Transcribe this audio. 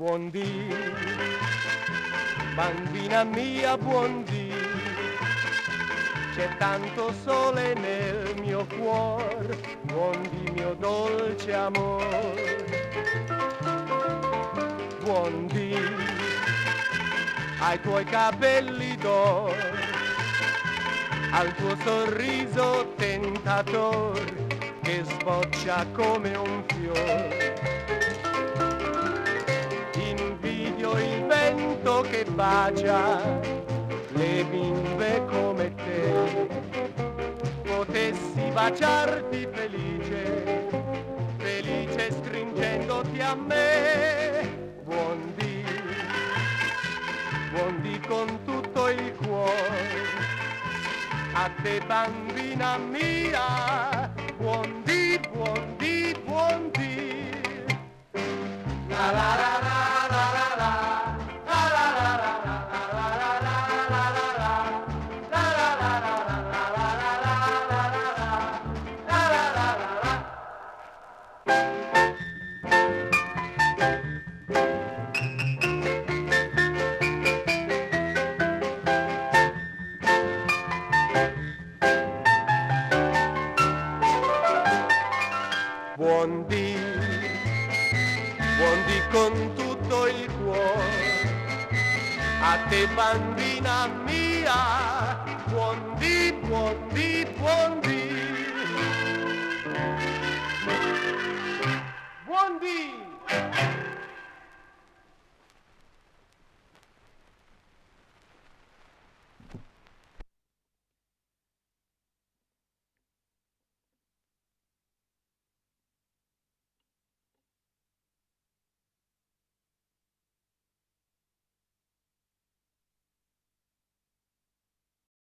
Buondì, bambina mia, buondì, c'è tanto sole nel mio cuore, buondì mio dolce amore. Buondì, ai tuoi capelli d'oro, al tuo sorriso tentatore che sboccia come un fiore. Invidio il vento che bacia le bimbe come te, potessi baciarti felice, felice stringendoti a me. Buondì, buondì con tutto il cuore, a te bambina mia, buondì, buondì, buondì. La la la la la la la, la la la la la la la la la la, la la la la la la la la la la. Buondì, buondì con tutto il cuore, a te bambina mia, buondì, buondì, buondì.